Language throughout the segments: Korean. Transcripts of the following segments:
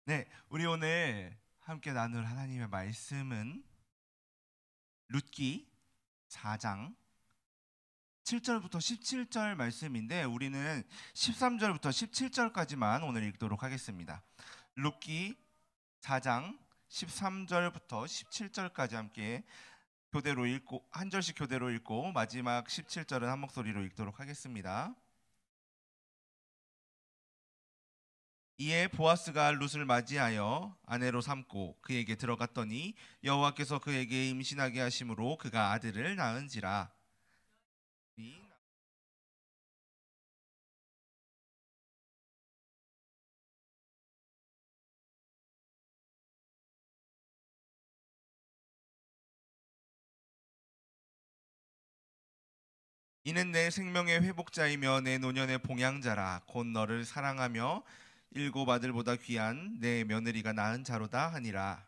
네, 우리 오늘 함께 나눌 하나님의 말씀은 룻기 4장 7절부터 17절 말씀인데 우리는 13절부터 17절까지만 오늘 읽도록 하겠습니다. 룻기 4장 13절부터 17절까지 함께 교대로 읽고 한 절씩 교대로 읽고 마지막 17절은 한 목소리로 읽도록 하겠습니다. 이에 보아스가 룻을 맞이하여 아내로 삼고 그에게 들어갔더니 여호와께서 그에게 임신하게 하심으로 그가 아들을 낳은지라. 이는 내 생명의 회복자이며 내 노년의 봉양자라. 곧 너를 사랑하며 일곱 아들보다 귀한 내 며느리가 낳은 자로다 하니라.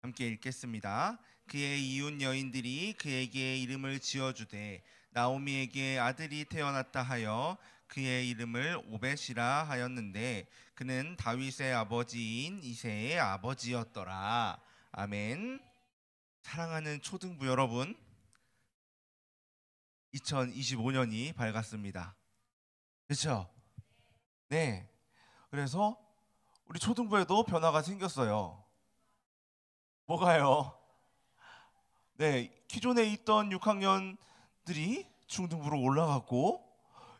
함께 읽겠습니다. 그의 이웃 여인들이 그에게 이름을 지어주되 나오미에게 아들이 태어났다 하여 그의 이름을 오벳이라 하였는데 그는 다윗의 아버지인 이새의 아버지였더라. 아멘. 사랑하는 초등부 여러분, 2025년이 밝았습니다. 그렇죠? 네. 그래서 우리 초등부에도 변화가 생겼어요. 뭐가요? 네, 기존에 있던 6학년들이 중등부로 올라갔고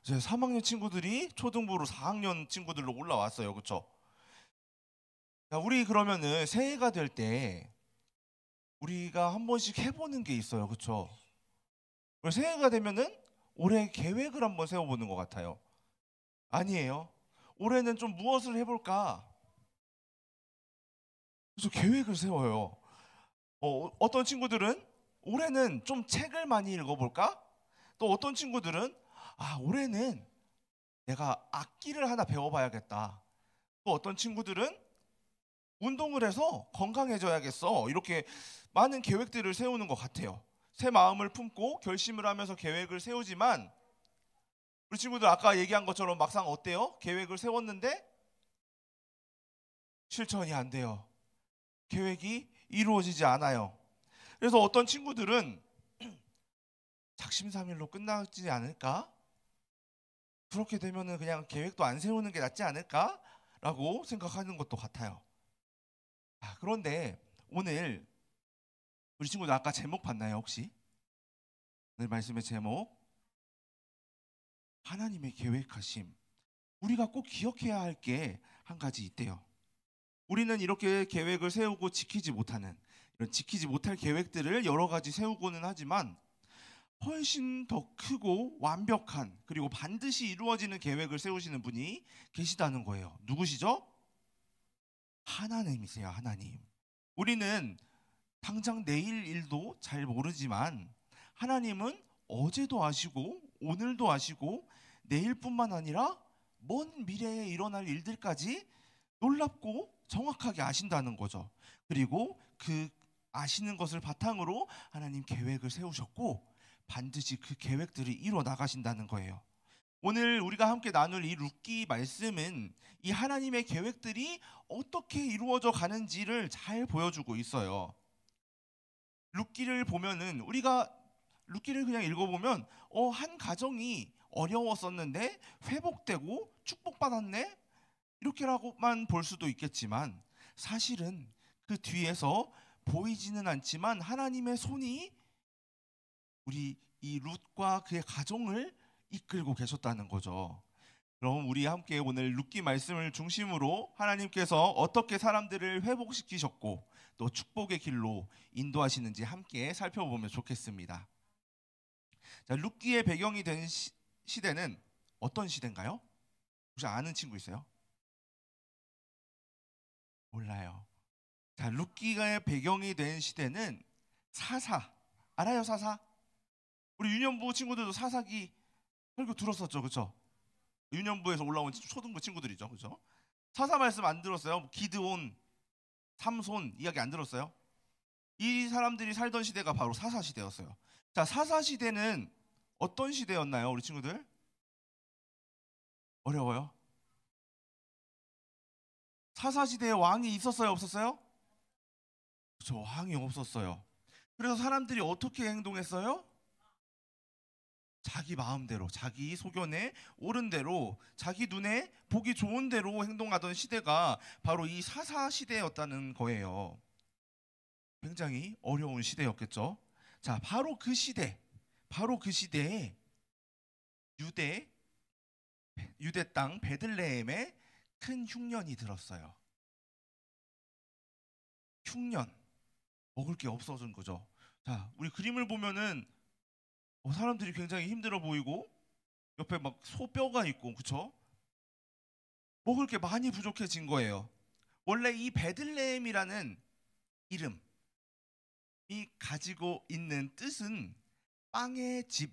이제 3학년 친구들이 초등부로 4학년 친구들로 올라왔어요. 그렇죠? 우리 그러면은 새해가 될 때 우리가 한 번씩 해보는 게 있어요. 그렇죠? 새해가 되면은 올해 계획을 한번 세워보는 것 같아요. 아니에요? 올해는 좀 무엇을 해볼까? 그래서 계획을 세워요. 어떤 친구들은 올해는 좀 책을 많이 읽어볼까? 또 어떤 친구들은 올해는 내가 악기를 하나 배워봐야겠다. 또 어떤 친구들은 운동을 해서 건강해져야겠어. 이렇게 많은 계획들을 세우는 것 같아요. 새 마음을 품고 결심을 하면서 계획을 세우지만 우리 친구들 아까 얘기한 것처럼 막상 어때요? 계획을 세웠는데 실천이 안 돼요. 계획이 이루어지지 않아요. 그래서 어떤 친구들은 작심삼일로 끝나지 않을까? 그렇게 되면은 그냥 계획도 안 세우는 게 낫지 않을까? 라고 생각하는 것도 같아요. 그런데 오늘 우리 친구들 아까 제목 봤나요, 혹시? 오늘 말씀의 제목, 하나님의 계획하심. 우리가 꼭 기억해야 할 게 한 가지 있대요. 우리는 이렇게 계획을 세우고 지키지 못하는, 이런 지키지 못할 계획들을 여러 가지 세우고는 하지만 훨씬 더 크고 완벽한, 그리고 반드시 이루어지는 계획을 세우시는 분이 계시다는 거예요. 누구시죠? 하나님이세요. 하나님. 우리는 당장 내일 일도 잘 모르지만 하나님은 어제도 아시고 오늘도 아시고 내일뿐만 아니라 먼 미래에 일어날 일들까지 놀랍고 정확하게 아신다는 거죠. 그리고 그 아시는 것을 바탕으로 하나님 계획을 세우셨고 반드시 그 계획들을 이루어 나가신다는 거예요. 오늘 우리가 함께 나눌 이 룻기 말씀은 이 하나님의 계획들이 어떻게 이루어져 가는지를 잘 보여주고 있어요. 룻기를 보면은 우리가 룻기를 그냥 읽어보면 한 가정이 어려웠었는데 회복되고 축복받았네 이렇게라고만 볼 수도 있겠지만 사실은 그 뒤에서 보이지는 않지만 하나님의 손이 우리 이 룻과 그의 가정을 이끌고 계셨다는 거죠. 그럼 우리 함께 오늘 룻기 말씀을 중심으로 하나님께서 어떻게 사람들을 회복시키셨고 또 축복의 길로 인도하시는지 함께 살펴보면 좋겠습니다. 자, 룻기의 배경이 된 시대는 어떤 시대인가요? 혹시 아는 친구 있어요? 몰라요. 자, 룻기의 배경이 된 시대는 사사. 알아요, 사사? 우리 유년부 친구들도 사사기 설교 들었었죠, 그렇죠? 유년부에서 올라온 초등부 친구들이죠, 그렇죠? 사사 말씀 안 들었어요? 기드온, 삼손 이야기 안 들었어요? 이 사람들이 살던 시대가 바로 사사 시대였어요. 자, 사사 시대는 어떤 시대였나요, 우리 친구들? 어려워요? 사사시대에 왕이 있었어요, 없었어요? 그렇죠. 왕이 없었어요. 그래서 사람들이 어떻게 행동했어요? 자기 마음대로, 자기 소견에 옳은 대로, 자기 눈에 보기 좋은 대로 행동하던 시대가 바로 이 사사 시대였다는 거예요. 굉장히 어려운 시대였겠죠. 자, 바로 그 시대에 유대 유대 땅 베들레헴에 큰 흉년이 들었어요. 흉년, 먹을 게 없어진 거죠. 자, 우리 그림을 보면은 사람들이 굉장히 힘들어 보이고 옆에 막 소뼈가 있고, 그쵸? 먹을 게 많이 부족해진 거예요. 원래 이 베들레헴이라는 이름이 가지고 있는 뜻은 빵의 집,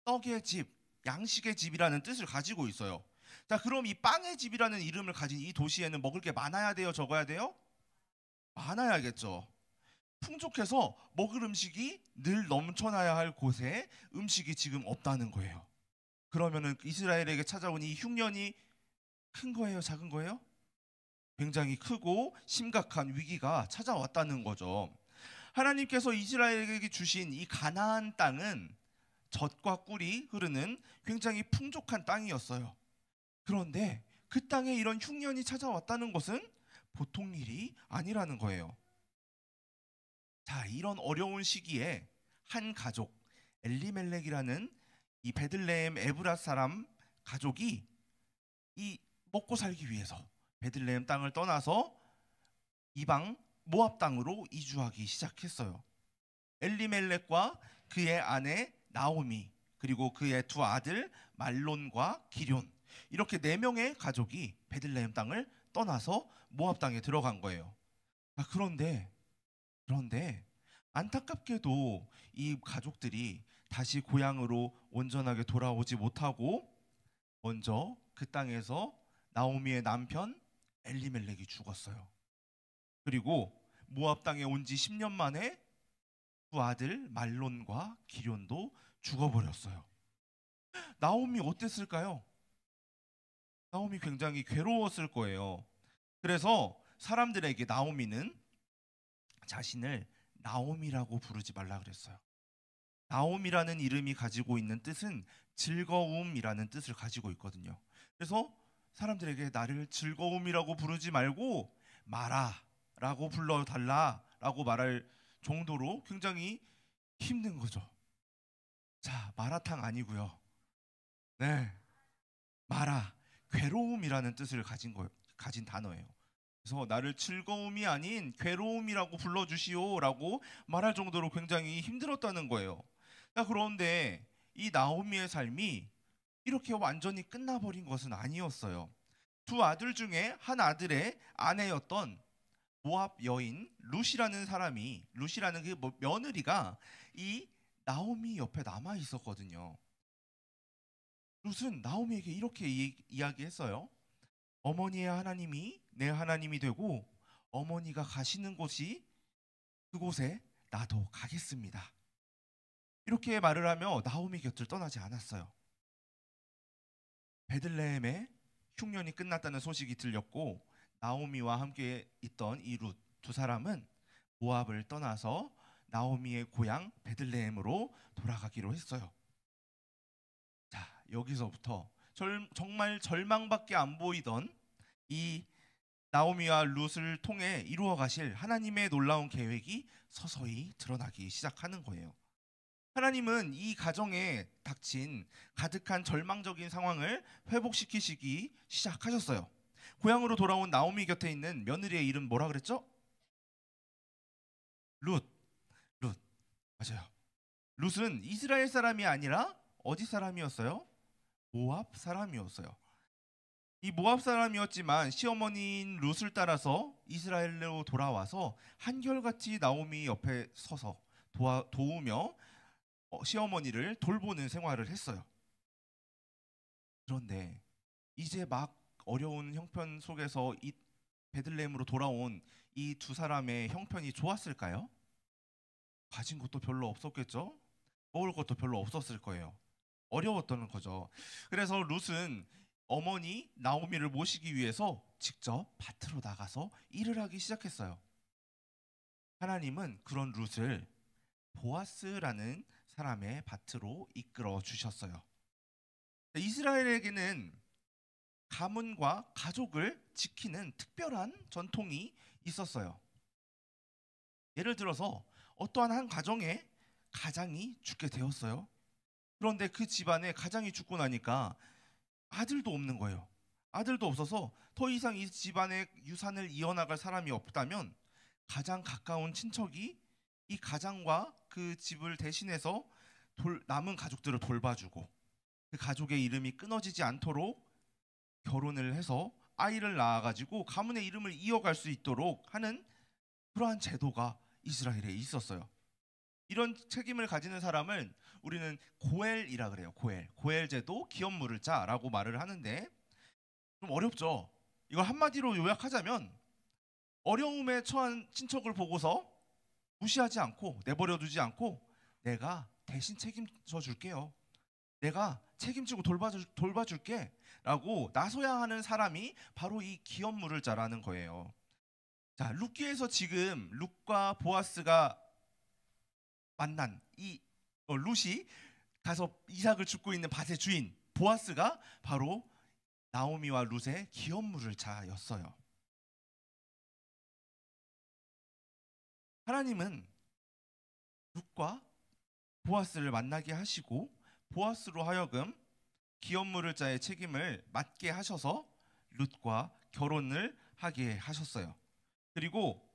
떡의 집, 양식의 집이라는 뜻을 가지고 있어요. 자, 그럼 이 빵의 집이라는 이름을 가진 이 도시에는 먹을 게 많아야 돼요, 적어야 돼요? 많아야겠죠. 풍족해서 먹을 음식이 늘 넘쳐나야 할 곳에 음식이 지금 없다는 거예요. 그러면은 이스라엘에게 찾아온 이 흉년이 큰 거예요, 작은 거예요? 굉장히 크고 심각한 위기가 찾아왔다는 거죠. 하나님께서 이스라엘에게 주신 이 가나안 땅은 젖과 꿀이 흐르는 굉장히 풍족한 땅이었어요. 그런데 그 땅에 이런 흉년이 찾아왔다는 것은 보통 일이 아니라는 거예요. 자, 이런 어려운 시기에 한 가족, 엘리멜렉이라는 이 베들레헴 에브랏 사람 가족이 이 먹고 살기 위해서 베들레헴 땅을 떠나서 이방 모압 땅으로 이주하기 시작했어요. 엘리멜렉과 그의 아내 나오미, 그리고 그의 두 아들 말론과 기럨, 이렇게 네 명의 가족이 베들레헴 땅을 떠나서 모압 땅에 들어간 거예요. 그런데 안타깝게도 이 가족들이 다시 고향으로 온전하게 돌아오지 못하고 먼저 그 땅에서 나오미의 남편 엘리멜렉이 죽었어요. 그리고 모압 땅에 온 지 10년 만에 두 아들 말론과 기럨도 죽어버렸어요. 나오미 어땠을까요? 나오미 굉장히 괴로웠을 거예요. 그래서 사람들에게 나오미는 자신을 나오미라고 부르지 말라 그랬어요. 나오미라는 이름이 가지고 있는 뜻은 즐거움이라는 뜻을 가지고 있거든요. 그래서 사람들에게 나를 즐거움이라고 부르지 말고 마라라고 불러달라라고 말할 정도로 굉장히 힘든 거죠. 자, 마라탕 아니고요. 네, 마라, 괴로움이라는 뜻을 가진 단어예요. 그래서 나를 즐거움이 아닌 괴로움이라고 불러주시오라고 말할 정도로 굉장히 힘들었다는 거예요. 자, 그런데 이 나오미의 삶이 이렇게 완전히 끝나버린 것은 아니었어요. 두 아들 중에 한 아들의 아내였던 모압 여인 룻이라는 그 며느리가 이 나오미 옆에 남아 있었거든요. 룻은 나오미에게 이렇게 이야기했어요. 어머니의 하나님이 내 하나님이 되고 어머니가 가시는 곳이 그곳에 나도 가겠습니다. 이렇게 말을 하며 나오미 곁을 떠나지 않았어요. 베들레헴에 흉년이 끝났다는 소식이 들렸고 나오미와 함께 있던 이 룻 두 사람은 모압을 떠나서 나오미의 고향 베들레헴으로 돌아가기로 했어요. 자, 여기서부터 정말 절망밖에 안 보이던 이 나오미와 룻을 통해 이루어 가실 하나님의 놀라운 계획이 서서히 드러나기 시작하는 거예요. 하나님은 이 가정에 닥친 가득한 절망적인 상황을 회복시키시기 시작하셨어요. 고향으로 돌아온 나오미 곁에 있는 며느리의 이름 뭐라 그랬죠? 룻. 룻. 맞아요. 룻은 이스라엘 사람이 아니라 어디 사람이었어요? 모압 사람이었어요. 이 모압 사람이었지만 시어머니인 룻을 따라서 이스라엘로 돌아와서 한결같이 나오미 옆에 서서 도우며 시어머니를 돌보는 생활을 했어요. 그런데 이제 막 어려운 형편 속에서 이 베들레헴으로 돌아온 이 두 사람의 형편이 좋았을까요? 가진 것도 별로 없었겠죠? 먹을 것도 별로 없었을 거예요. 어려웠던 거죠. 그래서 룻은 어머니 나오미를 모시기 위해서 직접 밭으로 나가서 일을 하기 시작했어요. 하나님은 그런 룻을 보아스라는 사람의 밭으로 이끌어 주셨어요. 이스라엘에게는 가문과 가족을 지키는 특별한 전통이 있었어요. 예를 들어서 어떠한 한 가정에 가장이 죽게 되었어요. 그런데 그 집안에 가장이 죽고 나니까 아들도 없는 거예요. 아들도 없어서 더 이상 이 집안의 유산을 이어나갈 사람이 없다면 가장 가까운 친척이 이 가장과 그 집을 대신해서 남은 가족들을 돌봐주고 그 가족의 이름이 끊어지지 않도록 결혼을 해서 아이를 낳아가지고 가문의 이름을 이어갈 수 있도록 하는 그러한 제도가 이스라엘에 있었어요. 이런 책임을 가지는 사람을 우리는 고엘이라 그래요. 고엘 제도, 기업 물을 자라고 말을 하는데 좀 어렵죠. 이걸 한마디로 요약하자면 어려움에 처한 친척을 보고서 무시하지 않고 내버려 두지 않고 내가 대신 책임져 줄게요. 내가 책임지고 돌봐줄게 라고 나서야 하는 사람이 바로 이 기업 물을 자라는 거예요. 자, 룻기에서 지금 룻과 보아스가 만난 이 룻이 가서 이삭을 줍고 있는 밭의 주인 보아스가 바로 나오미와 룻의 기업 물을 자였어요. 하나님은 룻과 보아스를 만나게 하시고 보아스로 하여금 기업 물을 자의 책임을 맡게 하셔서 룻과 결혼을 하게 하셨어요. 그리고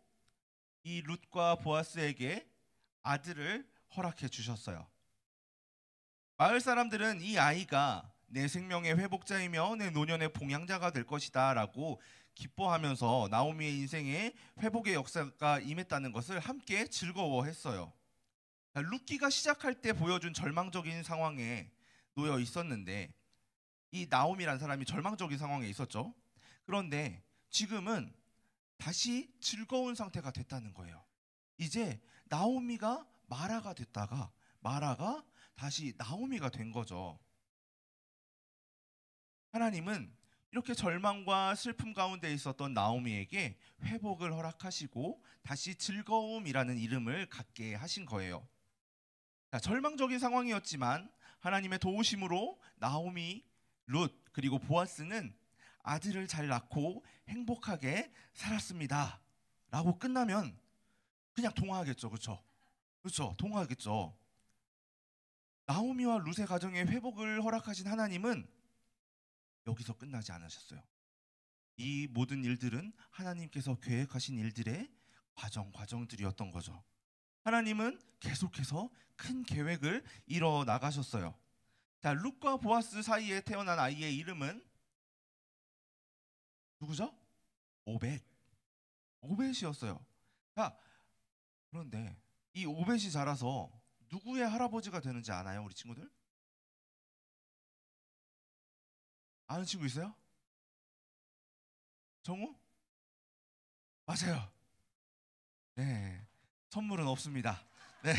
이 룻과 보아스에게 아들을 허락해 주셨어요. 마을 사람들은 이 아이가 내 생명의 회복자이며 내 노년의 봉양자가 될 것이다 라고 기뻐하면서 나오미의 인생에 회복의 역사가 임했다는 것을 함께 즐거워했어요. 룻기가 시작할 때 보여준 절망적인 상황에 놓여 있었는데 이 나오미란 사람이 절망적인 상황에 있었죠. 그런데 지금은 다시 즐거운 상태가 됐다는 거예요. 이제 나오미가 마라가 됐다가 마라가 다시 나오미가 된 거죠. 하나님은 이렇게 절망과 슬픔 가운데 있었던 나오미에게 회복을 허락하시고 다시 즐거움이라는 이름을 갖게 하신 거예요. 자, 절망적인 상황이었지만 하나님의 도우심으로 나오미, 룻 그리고 보아스는 아들을 잘 낳고 행복하게 살았습니다 라고 끝나면 그냥 동화하겠죠. 그렇죠? 동화하겠죠. 나오미와 룻의 가정에 회복을 허락하신 하나님은 여기서 끝나지 않으셨어요. 이 모든 일들은 하나님께서 계획하신 일들의 과정들이었던 거죠. 하나님은 계속해서 큰 계획을 이뤄 나가셨어요. 자, 룻과 보아스 사이에 태어난 아이의 이름은 누구죠? 오벳이었어요. 자, 그런데 이 오벳이 자라서 누구의 할아버지가 되는지 아나요, 우리 친구들? 아는 친구 있어요? 정우? 맞아요. 네, 선물은 없습니다. 네.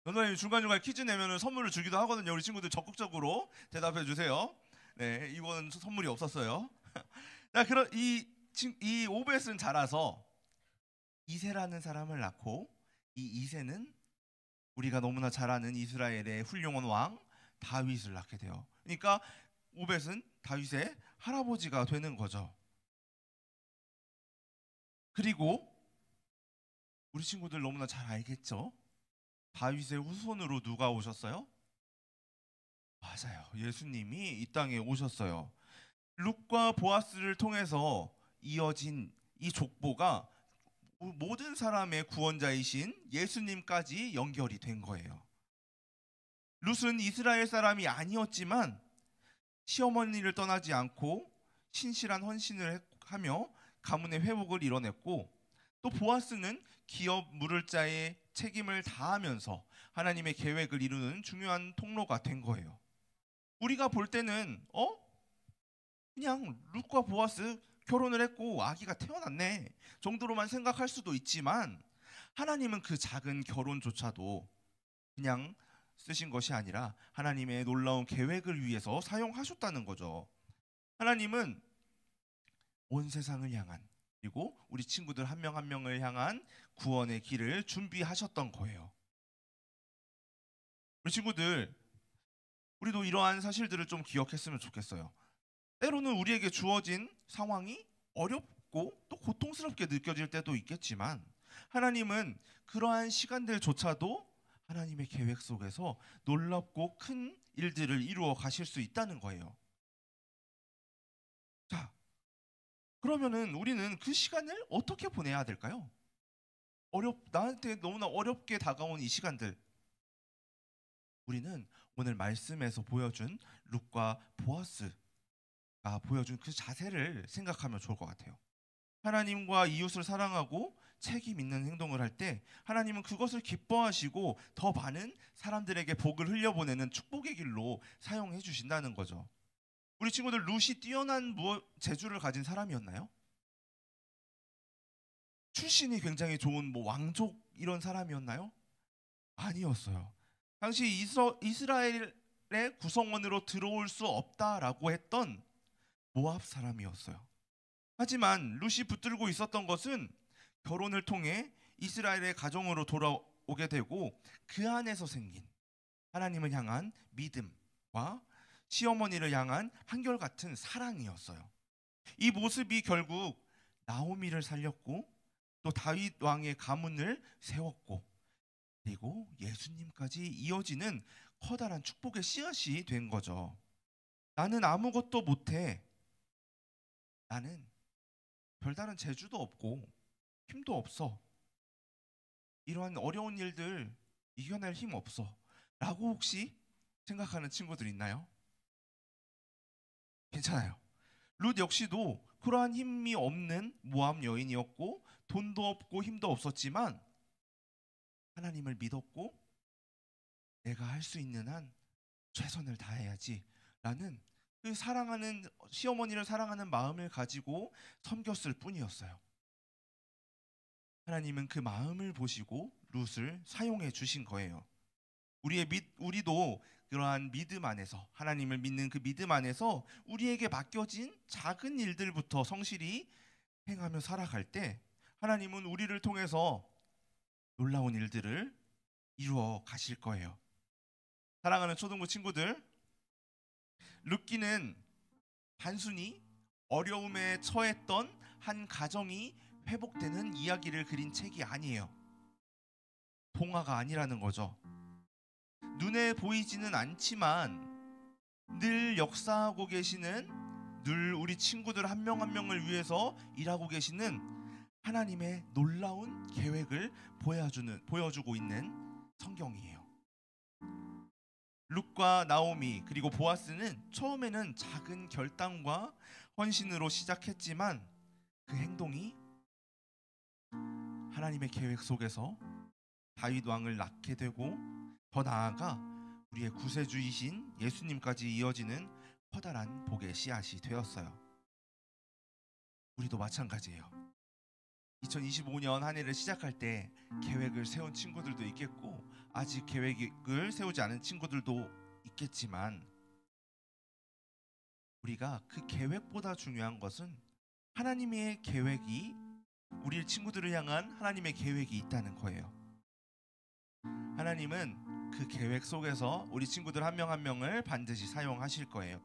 선생님 중간중간 퀴즈 내면은 선물을 주기도 하거든요. 우리 친구들 적극적으로 대답해 주세요. 네, 이번 선물이 없었어요. 자, 그럼 이 오벳은 자라서 이새라는 사람을 낳고 이 이새는 우리가 너무나 잘 아는 이스라엘의 훌륭한 왕 다윗을 낳게 돼요. 그러니까 오벳은 다윗의 할아버지가 되는 거죠. 그리고 우리 친구들 너무나 잘 알겠죠? 다윗의 후손으로 누가 오셨어요? 맞아요. 예수님이 이 땅에 오셨어요. 룻과 보아스를 통해서 이어진 이 족보가 모든 사람의 구원자이신 예수님까지 연결이 된 거예요. 룻은 이스라엘 사람이 아니었지만 시어머니를 떠나지 않고 신실한 헌신을 하며 가문의 회복을 이뤄냈고, 또 보아스는 기업 물을 자의 책임을 다하면서 하나님의 계획을 이루는 중요한 통로가 된 거예요. 우리가 볼 때는 그냥 룻과 보아스 결혼을 했고 아기가 태어났네 정도로만 생각할 수도 있지만, 하나님은 그 작은 결혼조차도 그냥 쓰신 것이 아니라 하나님의 놀라운 계획을 위해서 사용하셨다는 거죠. 하나님은 온 세상을 향한, 그리고 우리 친구들 한 명 한 명을 향한 구원의 길을 준비하셨던 거예요. 우리 친구들, 우리도 이러한 사실들을 좀 기억했으면 좋겠어요. 때로는 우리에게 주어진 상황이 어렵고 또 고통스럽게 느껴질 때도 있겠지만, 하나님은 그러한 시간들조차도 하나님의 계획 속에서 놀랍고 큰 일들을 이루어 가실 수 있다는 거예요. 자, 그러면은 우리는 그 시간을 어떻게 보내야 될까요? 나한테 너무나 어렵게 다가온 이 시간들, 우리는 오늘 말씀에서 보여준 룻과 보아스가 보여준 그 자세를 생각하면 좋을 것 같아요. 하나님과 이웃을 사랑하고 책임 있는 행동을 할 때 하나님은 그것을 기뻐하시고 더 많은 사람들에게 복을 흘려보내는 축복의 길로 사용해 주신다는 거죠. 우리 친구들, 룻이 뛰어난 재주를 가진 사람이었나요? 출신이 굉장히 좋은 왕족 이런 사람이었나요? 아니었어요. 당시 이스라엘의 구성원으로 들어올 수 없다라고 했던 모압 사람이었어요. 하지만 룻이 붙들고 있었던 것은 결혼을 통해 이스라엘의 가정으로 돌아오게 되고 그 안에서 생긴 하나님을 향한 믿음과 시어머니를 향한 한결같은 사랑이었어요. 이 모습이 결국 나오미를 살렸고 또 다윗 왕의 가문을 세웠고 그리고 예수님까지 이어지는 커다란 축복의 씨앗이 된 거죠. 나는 아무것도 못해. 나는 별다른 재주도 없고 힘도 없어. 이러한 어려운 일들 이겨낼 힘 없어. 라고 혹시 생각하는 친구들 있나요? 괜찮아요. 룻 역시도 그러한 힘이 없는 모압 여인이었고 돈도 없고 힘도 없었지만 하나님을 믿었고 내가 할 수 있는 한 최선을 다해야지 라는 그 사랑하는 시어머니를 사랑하는 마음을 가지고 섬겼을 뿐이었어요. 하나님은 그 마음을 보시고 룻을 사용해 주신 거예요. 우리도 그러한 믿음 안에서, 하나님을 믿는 그 믿음 안에서 우리에게 맡겨진 작은 일들부터 성실히 행하며 살아갈 때 하나님은 우리를 통해서 놀라운 일들을 이루어 가실 거예요. 사랑하는 초등부 친구들, 룻기는 단순히 어려움에 처했던 한 가정이 회복되는 이야기를 그린 책이 아니에요. 동화가 아니라는 거죠. 눈에 보이지는 않지만 늘 역사하고 계시는, 늘 우리 친구들 한 명 한 명을 위해서 일하고 계시는 하나님의 놀라운 계획을 보여주고 있는 성경이에요. 룻과 나오미 그리고 보아스는 처음에는 작은 결단과 헌신으로 시작했지만 그 행동이 하나님의 계획 속에서 다윗 왕을 낳게 되고 더 나아가 우리의 구세주이신 예수님까지 이어지는 커다란 복의 씨앗이 되었어요. 우리도 마찬가지예요. 2025년 한 해를 시작할 때 계획을 세운 친구들도 있겠고 아직 계획을 세우지 않은 친구들도 있겠지만 우리가 그 계획보다 중요한 것은 하나님의 계획이, 우리 친구들을 향한 하나님의 계획이 있다는 거예요. 하나님은 그 계획 속에서 우리 친구들 한 명 한 명을 반드시 사용하실 거예요.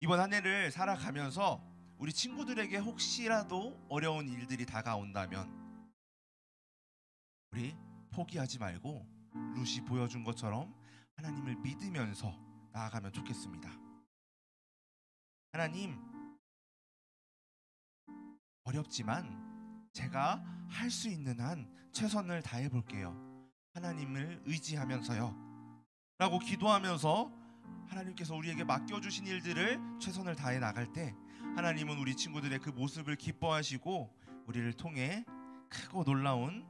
이번 한 해를 살아가면서 우리 친구들에게 혹시라도 어려운 일들이 다가온다면 우리 포기하지 말고 룻이 보여준 것처럼 하나님을 믿으면서 나아가면 좋겠습니다. 하나님, 어렵지만 제가 할 수 있는 한 최선을 다해 볼게요. 하나님을 의지하면서요. 라고 기도하면서 하나님께서 우리에게 맡겨주신 일들을 최선을 다해 나갈 때 하나님은 우리 친구들의 그 모습을 기뻐하시고 우리를 통해 크고 놀라운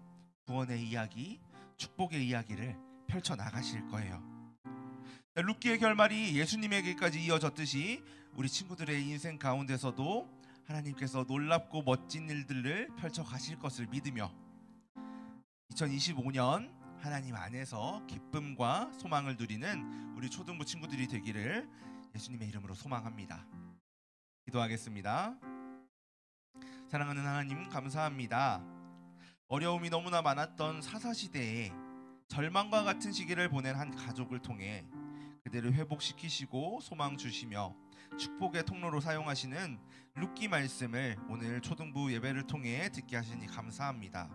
구원의 이야기, 축복의 이야기를 펼쳐나가실 거예요. 룻기의 결말이 예수님에게까지 이어졌듯이 우리 친구들의 인생 가운데서도 하나님께서 놀랍고 멋진 일들을 펼쳐가실 것을 믿으며 2025년 하나님 안에서 기쁨과 소망을 누리는 우리 초등부 친구들이 되기를 예수님의 이름으로 소망합니다. 기도하겠습니다. 사랑하는 하나님, 감사합니다. 어려움이 너무나 많았던 사사시대에 절망과 같은 시기를 보낸 한 가족을 통해 그들을 회복시키시고 소망 주시며 축복의 통로로 사용하시는 룻기 말씀을 오늘 초등부 예배를 통해 듣게 하시니 감사합니다.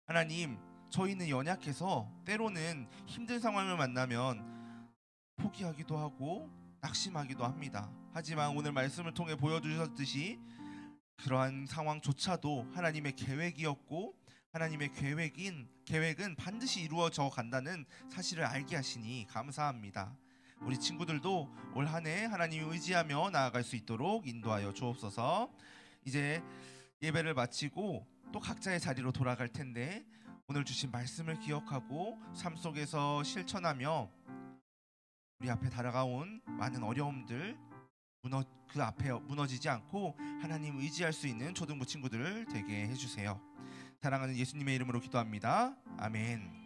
하나님, 저희는 연약해서 때로는 힘든 상황을 만나면 포기하기도 하고 낙심하기도 합니다. 하지만 오늘 말씀을 통해 보여주셨듯이 그러한 상황조차도 하나님의 계획이었고 하나님의 계획은 반드시 이루어져 간다는 사실을 알게 하시니 감사합니다. 우리 친구들도 올 한 해 하나님을 의지하며 나아갈 수 있도록 인도하여 주옵소서. 이제 예배를 마치고 또 각자의 자리로 돌아갈 텐데 오늘 주신 말씀을 기억하고 삶 속에서 실천하며 우리 앞에 다가온 많은 어려움들 그 앞에 무너지지 않고 하나님 의지할 수 있는 초등부 친구들 되게 해주세요. 사랑하는 예수님의 이름으로 기도합니다. 아멘.